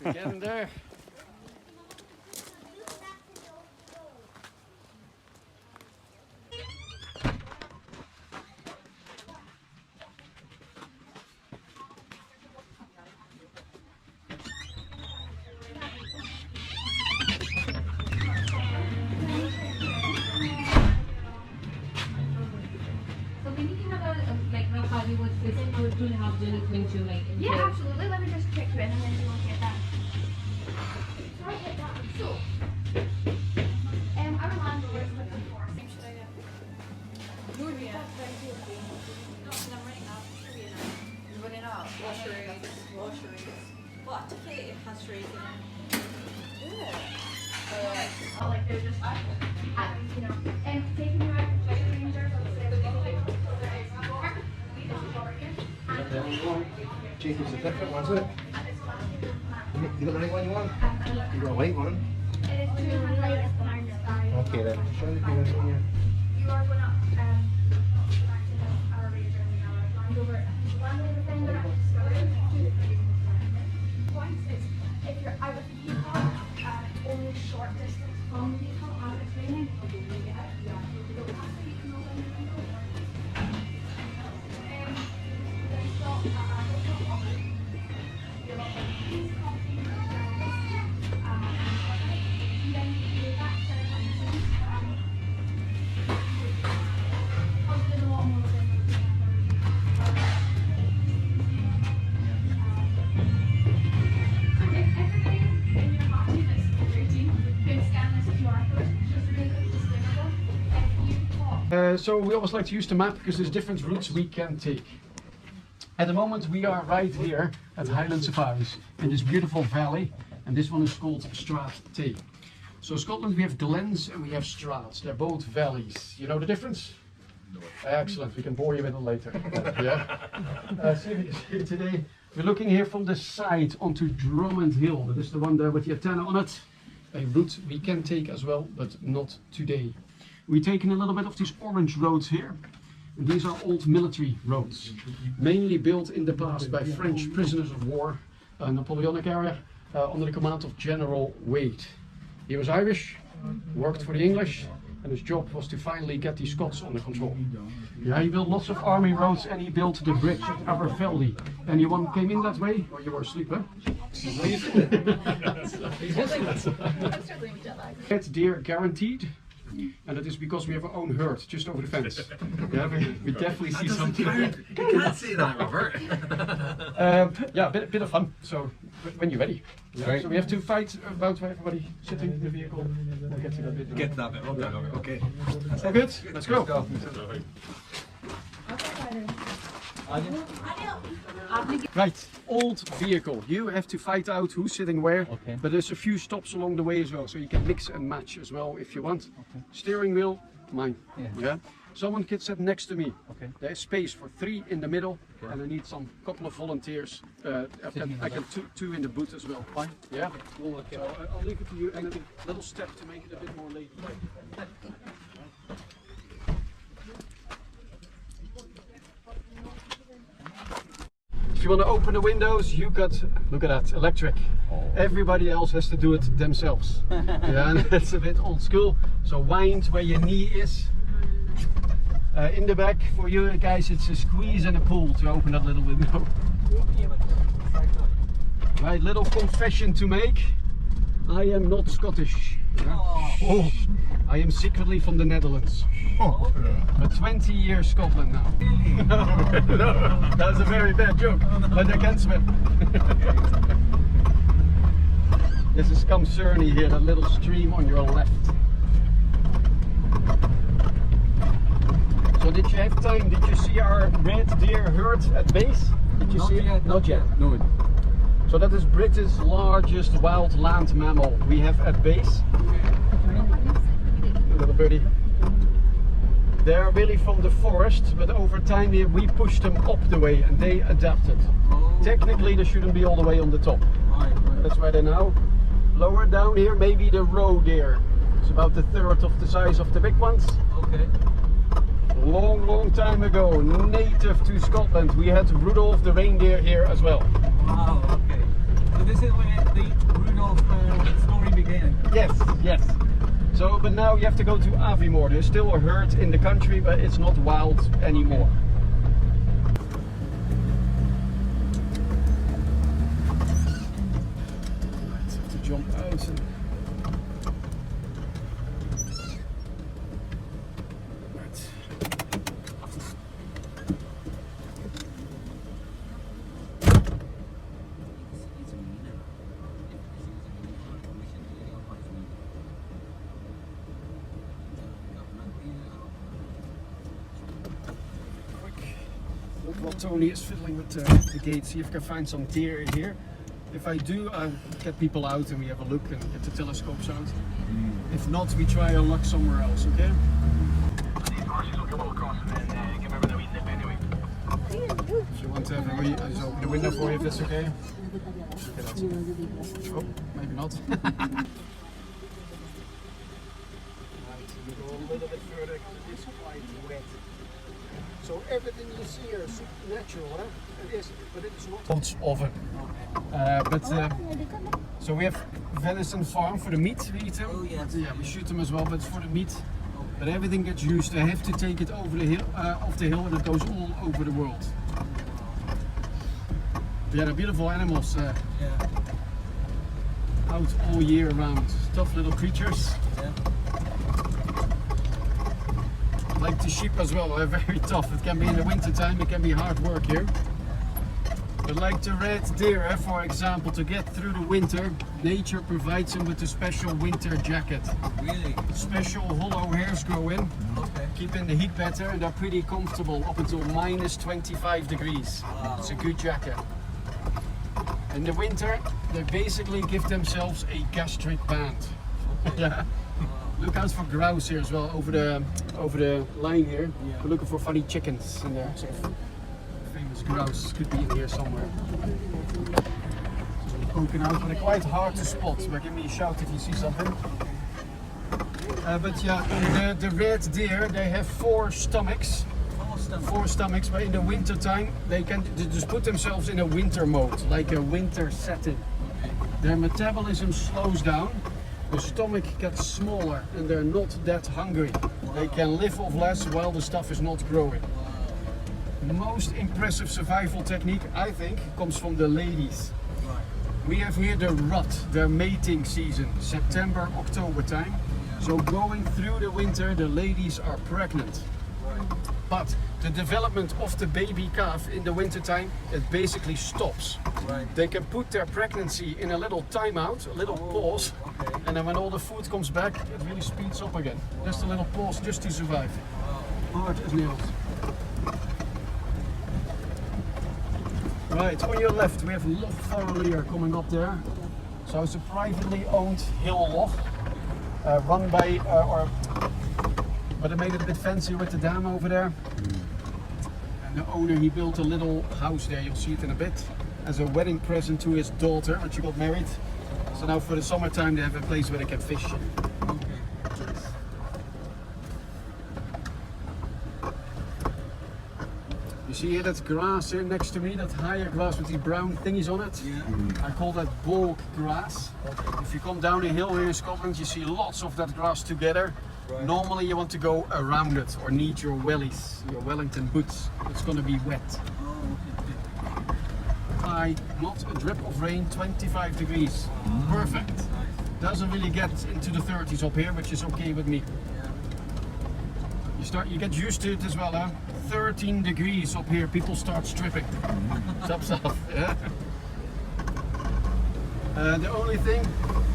Getting there. Hollywood visit or do you have anything to like? Yeah, absolutely. Let me just check you in and then you will get that. Sorry, hit that. So, our landlord with the force. Should I get? No, yeah. No, I'm running out. You're running out. Washeries. What? Okay, it has rays in it. Yeah. Like they're just, you know, and taking you out to the rangers on the Jacob's a different one, isn't it? You got the right one you want? You got a white one? It is too late as the iron style. Okay then. Show me the one here. You are going up back to our ranger and our Landover thing that points is if you're out of the vehicle, only a short distance from the vehicle and it's raining, you get out of the yard. You don't have to, you can open the window. There's not So we always like to use the map because there's different routes we can take. At the moment we are right here at Highland Safaris in this beautiful valley, and this one is called Straat T. So Scotland we have glens and we have straats. They're both valleys. You know the difference? No. Excellent, we can bore you with it later. Yeah. So here today we're looking here from the side onto Drummond Hill. That is the one there with the antenna on it. A route we can take as well, but not today. We're taking a little bit of these orange roads here. And these are old military roads, mainly built in the past by French prisoners of war, Napoleonic era, under the command of General Wade. He was Irish, worked for the English, and his job was to finally get the Scots under control. Yeah, he built lots of army roads and he built the bridge at Aberfeldy. Anyone came in that way? Or you were asleep, huh? Get deer guaranteed. And that is because we have our own herd just over the fence. Yeah, we definitely see something. You can't see that, Robert. Yeah, a bit of fun. So when you're ready. Yeah. So we have to fight about everybody sitting in the vehicle. We'll get to that bit. Get to that bit. Okay. All good? Let's go. Right, old vehicle. You have to fight out who's sitting where, okay. But there's a few stops along the way as well, so you can mix and match as well if you want. Okay. Steering wheel, mine. Yeah. Someone can sit next to me. Okay. There's space for 3 in the middle, okay. And I need some couple of volunteers. I can two in the boot as well. Fine. Yeah. Okay. So I'll leave it to you and a little step to make it a bit more lady. If you want to open the windows, you got, look at that, electric. Everybody else has to do it themselves. Yeah, and it's a bit old school. So wind where your knee is. In the back, for you guys, it's a squeeze and a pull to open that little window. Right, little confession to make. I am not Scottish. Yeah? Oh, I am secretly from the Netherlands. Oh, a 20-year Scotland now. No, that's a very bad joke, but I can swim. This is Camcerny here, that little stream on your left. So did you have time? Did you see our red deer herd at base? Did you see it? Not yet. No. So that is Britain's largest wild land mammal we have at base. Little birdie. They're really from the forest, but over time we pushed them up the way and they adapted. Technically they shouldn't be all the way on the top. That's why they're now lower down here. Maybe the roe deer. It's about 1/3 of the size of the big ones. Okay. Long time ago, native to Scotland, we had Rudolph the reindeer here as well. Wow, okay. So this is where the Rudolph story began. Yes, yes. So, but now you have to go to Aviemore. There's still a herd in the country, but it's not wild anymore. Right, have to jump out and... Right. Look while Tony is fiddling with the gate, see if I can find some deer in here. If I do, I'll get people out and we have a look and get the telescopes out. If not, we try our luck somewhere else, okay? These horses will come all across and then give everything a wee nip anyway. If you want to have a wee, I'll just open the window for you if that's okay. Oh, maybe not. Right, we go a little bit further because it is quite wet. So everything you see here is natural, huh? It is, but it's not. Oven. So we have venison farm for the meat we eat them. Oh, yes. Yeah, we shoot them as well, but it's for the meat. But everything gets used. They have to take it over the hill, off the hill, and it goes all over the world. Yeah, they're beautiful animals. Out all year round. Tough little creatures. Yeah. Like the sheep as well, they're very tough. It can be in the winter time, it can be hard work here. But like the red deer, for example, to get through the winter, nature provides them with a special winter jacket. Really? Special hollow hairs grow in, Okay. keeping the heat better, and they're pretty comfortable up until minus 25 degrees. Wow. It's a good jacket. In the winter, they basically give themselves a gastric band. Yeah. Look out for grouse here as well over the line here. Yeah. We're looking for funny chickens in there. Sort of famous grouse could be in here somewhere. So poking out, but they're quite hard to spot. But give me a shout if you see something. But yeah, the red deer, they have four stomachs. Four stomachs, but in the winter time they just put themselves in a winter mode, like a winter setting. Their metabolism slows down. The stomach gets smaller and they're not that hungry. They can live off less while the stuff is not growing. The most impressive survival technique, I think, comes from the ladies. We have here the rut, their mating season, September, October time. So going through the winter, the ladies are pregnant. But the development of the baby calf in the winter time, it basically stops. Right. They can put their pregnancy in a little timeout, a little pause, Okay. and then when all the food comes back, it really speeds up again. Just a little pause just to survive. Hard as nails. Right, on your left we have Loch Farlier coming up there. So it's a privately owned hill loch, run by, but they made it a bit fancy with the dam over there. And the owner, he built a little house there, you'll see it in a bit, as a wedding present to his daughter when she got married. So now for the summertime they have a place where they can fish. You see here that grass here next to me, that higher grass with these brown thingies on it? Yeah. I call that bog grass. If you come down a hill here in Scotland, you see lots of that grass together. Right. Normally you want to go around it or need your wellies, your Wellington boots. It's going to be wet. High, not a drip of rain, 25 degrees. Perfect. Doesn't really get into the 30s up here, which is okay with me. You get used to it as well, huh? 13 degrees up here, people start stripping. Tops off, yeah. The only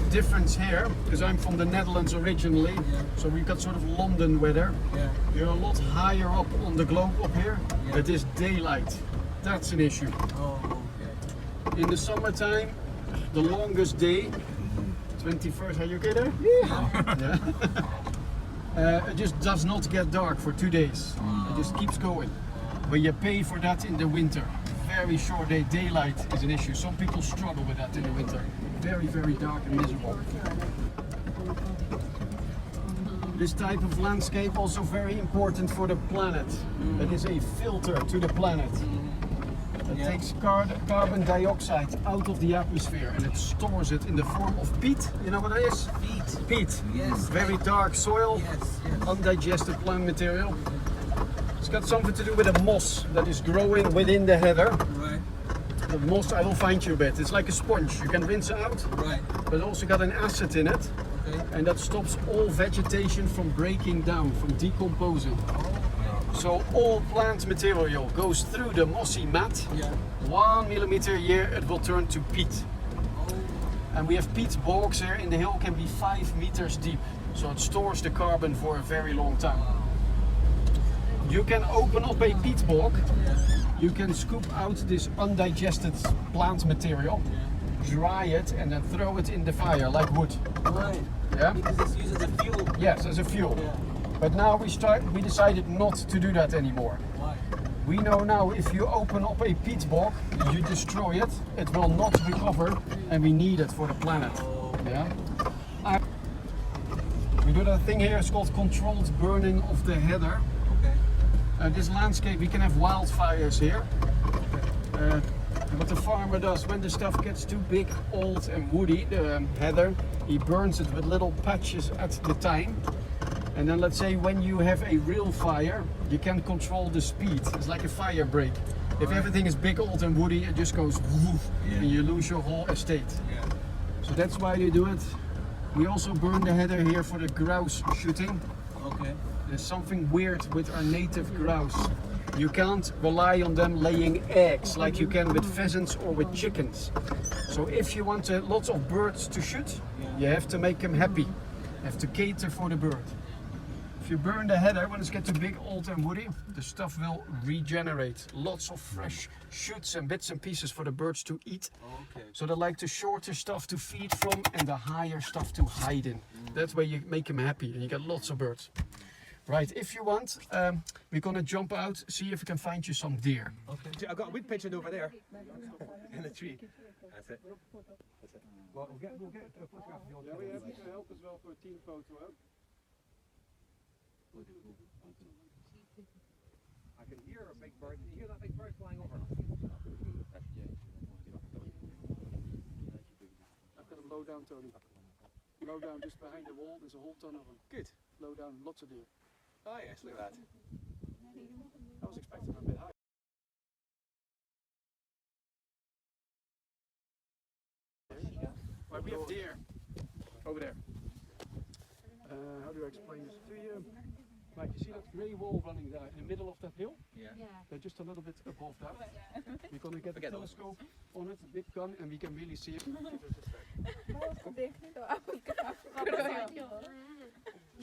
difference here, because I'm from the Netherlands originally, so we've got sort of London weather. Yeah. You're a lot higher up on the globe up here. Yeah. It is daylight. That's an issue. Oh, okay. In the summertime, the longest day, 21st, are you okay there? Yeah. It just does not get dark for 2 days. It just keeps going. But you pay for that in the winter. Very short day, daylight is an issue. Some people struggle with that in the winter. Very, very dark and miserable. This type of landscape also very important for the planet. It is a filter to the planet. that Yeah. takes carbon dioxide out of the atmosphere and it stores it in the form of peat. You know what it is? Peat. Peat. Yes. Very dark soil, Yes, yes. undigested plant material. It's got something to do with a moss that is growing within the heather. Right, The moss, I will find you a bit. It's like a sponge. You can rinse it out, right. but also got an acid in it, Okay. and that stops all vegetation from breaking down, from decomposing. So all plant material goes through the mossy mat. Yeah. 1 millimeter a year, it will turn to peat. Oh, And we have peat bogs here in the hill, can be 5 meters deep. So it stores the carbon for a very long time. You can open up a peat bog. You can scoop out this undigested plant material, dry it, and then throw it in the fire like wood. right. Yeah? Because it's used as a fuel. Yes, as a fuel. Yeah. But now we decided not to do that anymore. Why? We know now if you open up a peat bog, you destroy it, it will not recover, and we need it for the planet. Yeah? We do that thing here, it's called controlled burning of the heather. Okay. This landscape, we can have wildfires here. What the farmer does when the stuff gets too big, old and woody, the heather, he burns it with little patches at the time. And then let's say when you have a real fire, you can control the speed. It's like a fire break. If everything is big, old and woody, it just goes woof, and you lose your whole estate. Yeah. So that's why they do it. We also burn the heather here for the grouse shooting. Okay. There's something weird with our native grouse. You can't rely on them laying eggs like you can with pheasants or with chickens. So if you want lots of birds to shoot, you have to make them happy. You have to cater for the bird. If you burn the heather, when it's getting big, old and woody, the stuff will regenerate. Lots of fresh shoots and bits and pieces for the birds to eat. Okay. So they like the shorter stuff to feed from and the higher stuff to hide in. That way you make them happy and you get lots of birds. Right, if you want, we're gonna jump out, see if we can find you some deer. Okay. I've got a wood pigeon over there in the tree. That's it. That's it. Well, we'll get a photograph of the old pigeon. help as well for a team photo. I can hear a big bird. You hear that big bird flying over? I've got them low down, Tony. Low down, just behind the wall, there's a whole ton of them. Good. Low down, lots of deer. Oh yes, look at that. I was expecting them a bit higher. Right, we have deer over there. How do I explain this to you? Right, you see that grey wall running there in the middle of that hill? Yeah. They're just a little bit above that. We're gonna get a telescope on it, a big gun, and we can really see it.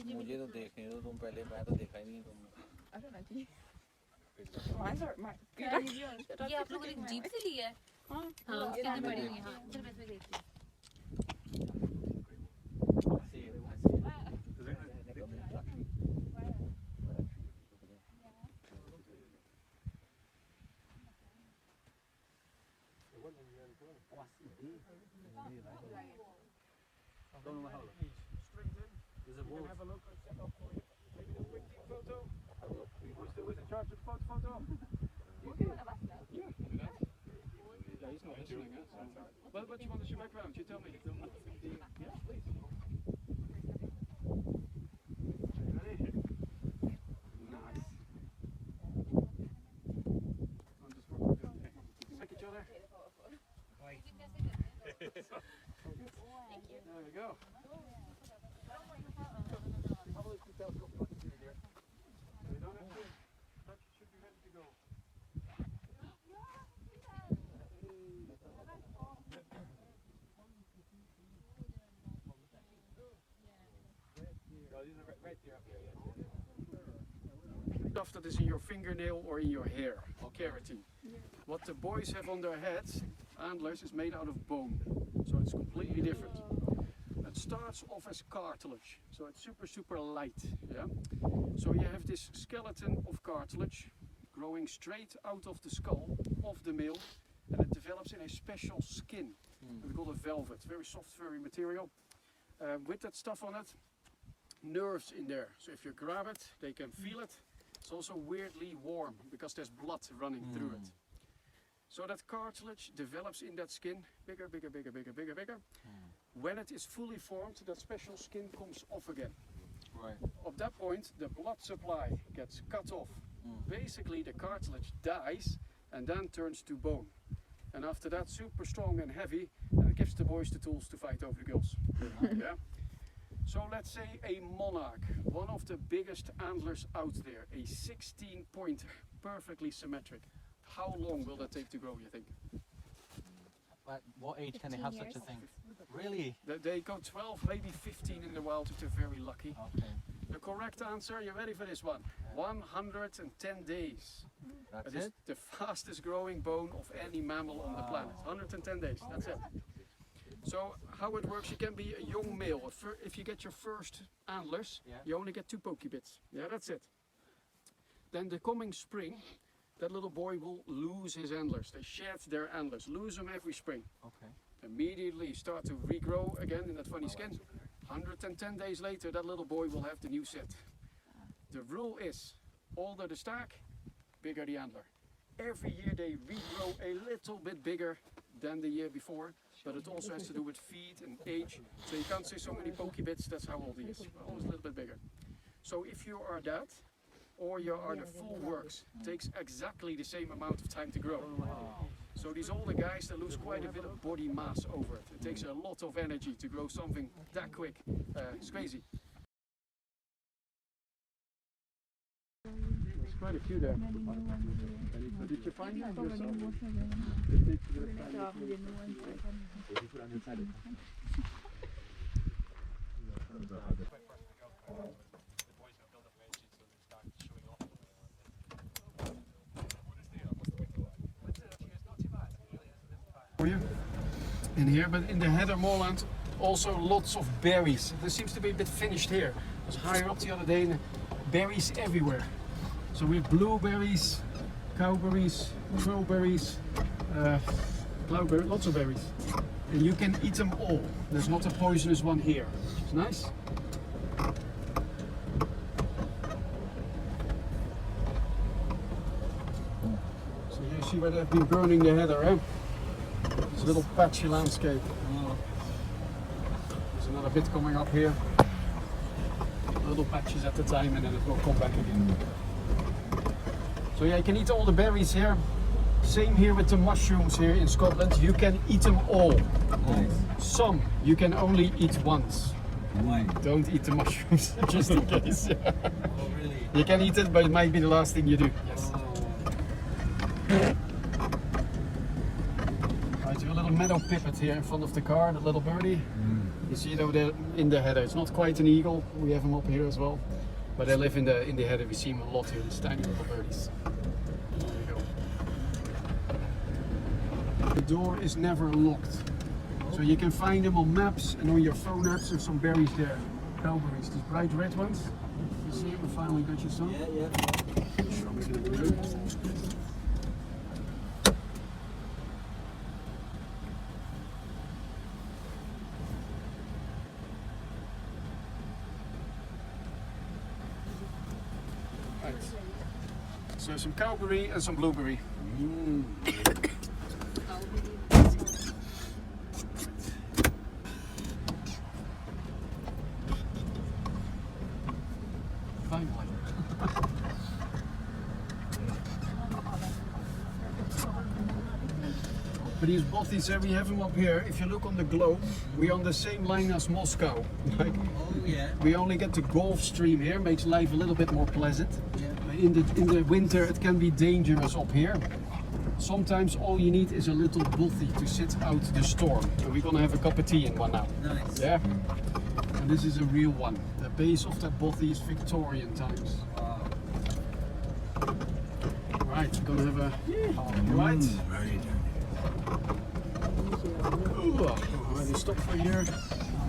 मुझे तो देखने दो तुम पहले मैं तो देखा ही नहीं तुम ये आप लोगों ने जीप से ली है? हाँ, कितनी बड़ी है? हाँ, चल मैं इसमें देखती हूँ। There's a wolf. Have a look. Set up for you. Maybe a quick team photo. Who's in charge of the photo? Yeah, he's not listening. What you want as your background? You tell me. Yeah, please. Ready? Nice. I'm just working good. Like each other. There we go. We don't have to touch, it should be ready to go. Stuff that is in your fingernail or in your hair, or keratin. What the boys have on their heads, antlers, is made out of bone, so it's completely different. It starts off as cartilage, so it's super light. Yeah. So you have this skeleton of cartilage growing straight out of the skull of the male, and it develops in a special skin. We call it velvet, very soft, furry material. With that stuff on it, nerves in there. So if you grab it, they can feel it. It's also weirdly warm because there's blood running through it. So that cartilage develops in that skin, bigger, bigger, bigger, bigger, bigger, bigger. When it is fully formed, that special skin comes off again. Right. At that point, the blood supply gets cut off. Basically, the cartilage dies and then turns to bone. And after that, super strong and heavy, and it gives the boys the tools to fight over the girls. Yeah. So let's say a monarch, one of the biggest antlers out there, a 16-pointer, perfectly symmetric. How long will that take to grow, you think? At what age can they have 15 such a years. thing? Really? They go 12, maybe 15 in the wild if they're very lucky. Okay. The correct answer, you ready for this one? 110 days. That's It is it? the fastest growing bone of any mammal on the planet. 110 days, that's it. So how it works, you can be a young male. If you get your first antlers, Yeah. you only get 2 pokey bits. Yeah, that's it. Then the coming spring, that little boy will lose his antlers. They shed their antlers, lose them every spring. Okay. Immediately start to regrow again in that funny skin. 110 days later, that little boy will have the new set. The rule is, older the stack, bigger the antler. Every year they regrow a little bit bigger than the year before, but it also has to do with feed and age. So you can't say so many pokey bits, that's how old he is. Always a little bit bigger. So if you are that, or you are the full works, it takes exactly the same amount of time to grow. So these older guys, they lose quite a bit of body mass over it. It takes a lot of energy to grow something that quick. It's crazy. There's quite a few there. Did you find them yourself? For you in here, but in the heather moorland also lots of berries. This seems to be a bit finished here. I was higher up the other day and berries everywhere. So we have blueberries, cowberries, crowberries, cloudberries, lots of berries. And you can eat them all. There's not a poisonous one here, which is nice. So you see where they've been burning the heather, eh? It's a little patchy landscape. There's another bit coming up here. Little patches at the time and then it will come back again. So yeah, you can eat all the berries here. Same here with the mushrooms here in Scotland. You can eat them all. Nice. Some you can only eat once. Why? Don't eat the mushrooms, just in case. Oh, really? You can eat it, but it might be the last thing you do. Yes. Right, so a little meadow pipit here in front of the car, the little birdie. You see it over there in the heather. It's not quite an eagle. We have them up here as well, but they live in the heather. We see them a lot here. These tiny little birdies. There you go. The door is never locked, so you can find them on maps and on your phone apps. There's some berries there, cowberries, these bright red ones. You see them? I finally got you some. Yeah. Show me the blue. Right. So some cowberry and some blueberry. Finally. But these Bothys, we have them up here. If you look on the globe, we're on the same line as Moscow. Like, Oh, yeah. we only get the Gulf Stream here, makes life a little bit more pleasant. Yeah. In the winter, it can be dangerous up here. Sometimes all you need is a little Bothy to sit out the storm. So we're gonna have a cup of tea in one now. Nice. Yeah. And this is a real one. The base of that Bothy is Victorian times. Wow. Right, we're gonna have a right. Right. Alright, stop for here.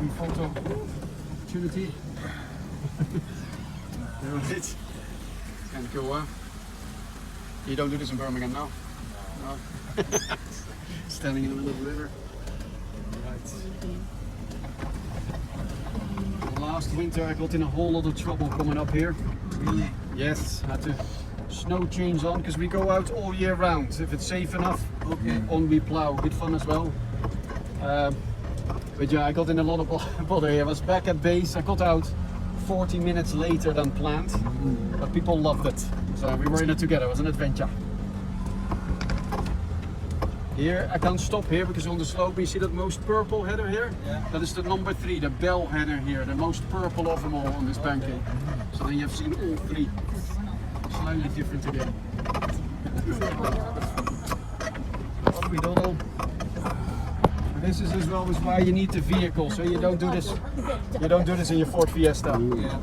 New photo opportunity. Alright. And go. You don't do this in Birmingham now? No. Standing in the middle of the river. Right. Last winter I got in a whole lot of trouble coming up here. Really? Yes, had to snow chains on because we go out all year round if it's safe enough. Okay. On we plow, good fun as well. But yeah, I got in a lot of bother here. I was back at base. I got out 40 minutes later than planned, but people loved it. So we were in it together. It was an adventure. Here, I can't stop here because on the slope you see that most purple header here? Yeah. That is the number 3, the bell header here, the most purple of them all on this pancake. So then you've seen all 3. Slightly different again. What we doodle. This is as well as why you need the vehicle, so you don't do this. You don't do this in your Ford Fiesta. Yeah.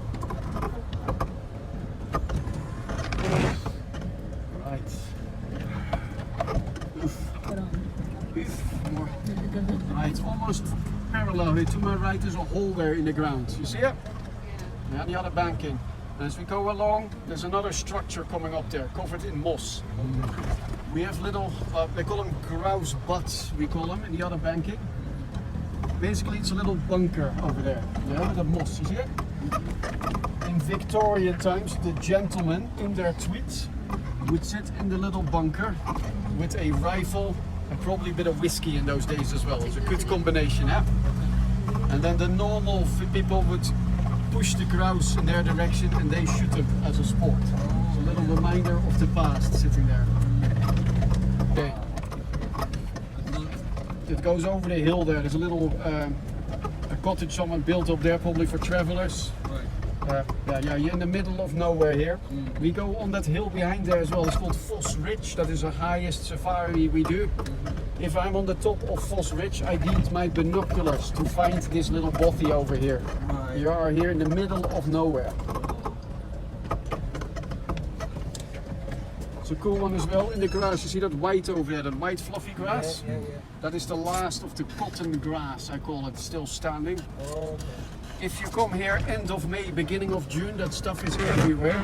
Right. More. Right, almost parallel here. To my right is a hole there in the ground. You see it? Yeah, the other banking. And as we go along, there's another structure coming up there, covered in moss. We have little, they call them grouse butts, we call them, in the other banking. Basically, it's a little bunker over there, yeah, with the moss, you see it? In Victorian times, the gentlemen in their tweeds would sit in the little bunker with a rifle and probably a bit of whiskey in those days as well. It's a good combination, eh? And then the normal people would push the grouse in their direction and they shoot them as a sport. It's a little reminder of the past sitting there. Okay. It goes over the hill there. There's a little a cottage someone built up there, probably for travelers. Yeah, you're in the middle of nowhere here. We go on that hill behind there as well. It's called Foss Ridge. That is the highest safari we do. If I'm on the top of Foss Ridge, I need my binoculars to find this little bothy over here. You are here in the middle of nowhere. It's a cool one as well. In the grass, you see that white over there, that white fluffy grass? Yeah. That is the last of the cotton grass, I call it, still standing. Okay. If you come here end of May, beginning of June, that stuff is everywhere.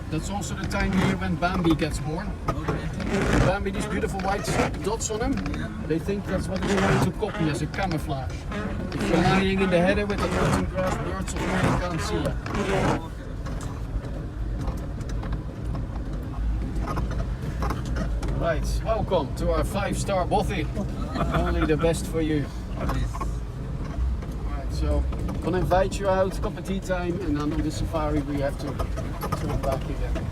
That's also the time of year when Bambi gets born. Bambi, these beautiful white dots on them, they think that's what they're trying to copy as a camouflage. If you're lying in the heather with the cotton grass, birds of prey can't see you. Right, welcome to our 5-star Bothy. Only the best for you. Right, so I'm gonna invite you out, cup of tea time, and then on the safari we have to turn back again.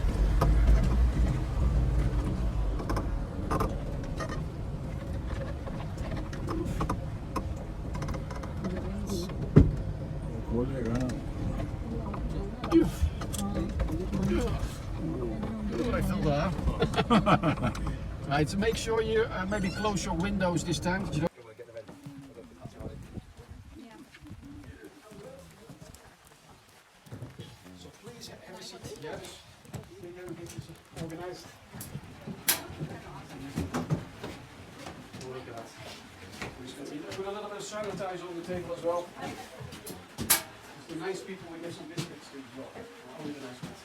I feel that. Right, so make sure you maybe close your windows this time. You don't So please have a seat. Yes. Organized. Look at that. Put a little bit of sanitizer on the table as well. It's the nice people we give some biscuits to as well. Only the nice ones.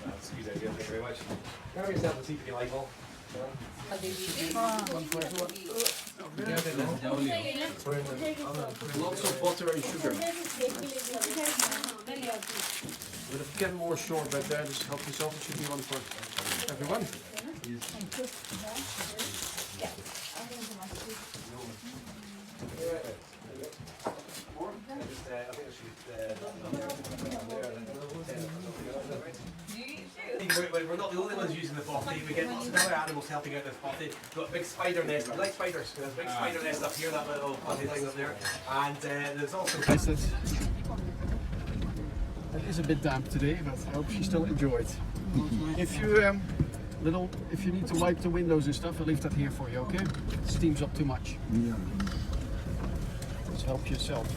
That's a good idea, thank you very much. Grab yourself a seat if you like, Paul. Lots of butter and sugar. With a can more shortbread there, just help yourself. It should be one for everyone. We're not the only ones using the Bothy. We get lots of other animals helping out with Bothy. We've got a big spider nest. We like spiders. There's a big spider nest up here, that little Bothy thing up there. And there's also... It is a bit damp today, but I hope she still enjoyed. If you if you need to wipe the windows and stuff, I'll leave that here for you, okay? It steams up too much. Just help yourself.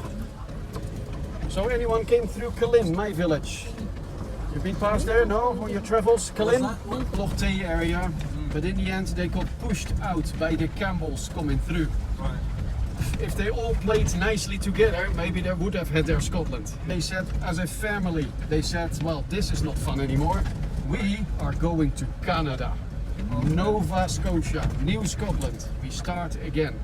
So anyone came through Kalin, my village? You've been past there, no? On your travels? Kalin? Bothy area. But in the end they got pushed out by the camels coming through. If they all played nicely together, maybe they would have had their Scotland. They said, as a family, they said, well, this is not fun anymore. We are going to Canada. Nova Scotia, New Scotland. We start again.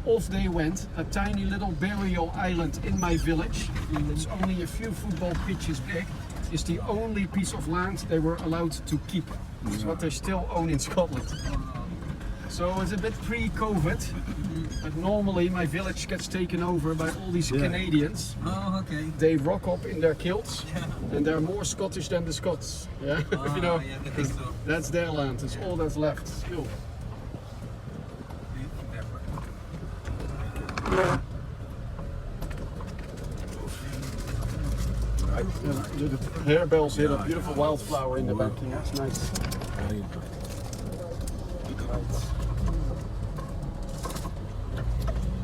Off they went, a tiny little burial island in my village. It's only a few football pitches big. is the only piece of land they were allowed to keep. It's what they still own in Scotland. So it's a bit pre-COVID, but normally my village gets taken over by all these Canadians. Oh, okay. They rock up in their kilts, and they're more Scottish than the Scots. Yeah, you know, yeah, I think so. that's their land. It's all that's left still. The harebells here, a beautiful wildflower in the back. Yeah, it's nice.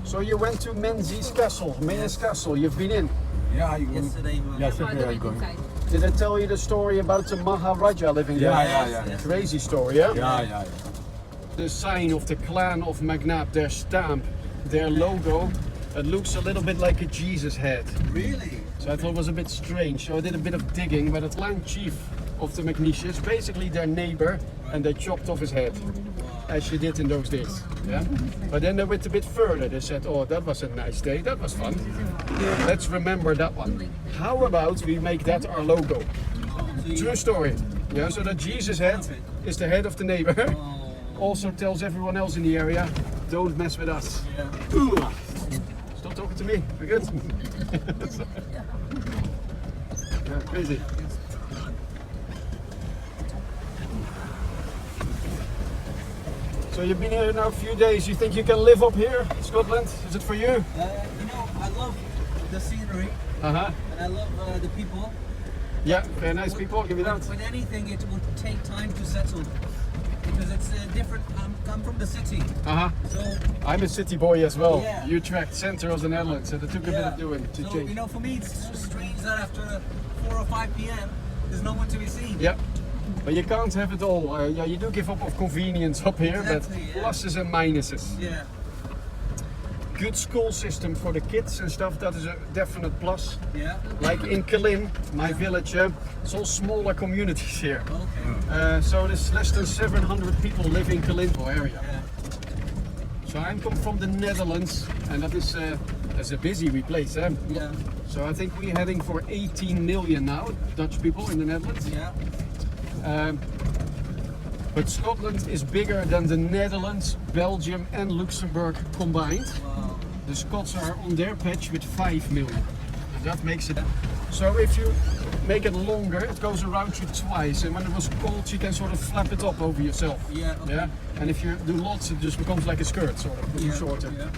So you went to Menzies Castle, Menzies Castle. You've been in. Yeah, you Yesterday, Yesterday I going. Did I tell you the story about the Maharaja living there? Yeah. Crazy story, yeah? Yeah. The sign of the clan of Magnat, their stamp, their logo, it looks a little bit like a Jesus head. Really? So I thought it was a bit strange. So I did a bit of digging, but the clan chief of the McNish is basically their neighbor, and they chopped off his head, as you did in those days. Yeah. But then they went a bit further. They said, "Oh, that was a nice day. That was fun. Let's remember that one. How about we make that our logo?" True story. Yeah. So that Jesus head is the head of the neighbor. Also tells everyone else in the area, "Don't mess with us." Yeah. Stop talking to me. We're good. Yeah, crazy. So you've been here now a few days. You think you can live up here in Scotland? Is it for you? You know, I love the scenery Uh-huh. and I love the people. Yeah, very nice people. Give me that. With anything, it would take time to settle because it's different. I'm from the city, Uh-huh. so I'm a city boy as well. Yeah. Utrecht, center of the Netherlands. So it took a bit of doing to so change. you know, for me, it's just strange that after 4 or 5 p.m. there's no one to be seen. Yeah. But you can't have it all. Yeah, you do give up of convenience up here, Exactly, but yeah. pluses and minuses. Yeah. Good school system for the kids and stuff, that is a definite plus. Yeah. Like in Killeen, my village, it's all smaller communities here. Okay. So there's less than 700 people live in Killeen area. Yeah. So I'm come from the Netherlands, and that is that's a busy place. Yeah. So I think we're heading for 18 million now, Dutch people in the Netherlands. Yeah. But Scotland is bigger than the Netherlands, Belgium and Luxembourg combined. Wow. The Scots are on their patch with 5 million. And that makes it. So if you make it longer, it goes around you twice. And when it was cold, you can sort of flap it up over yourself. Yeah. Okay. Yeah. And if you do lots, it just becomes like a skirt, sort of, Yeah. shorter. Yeah.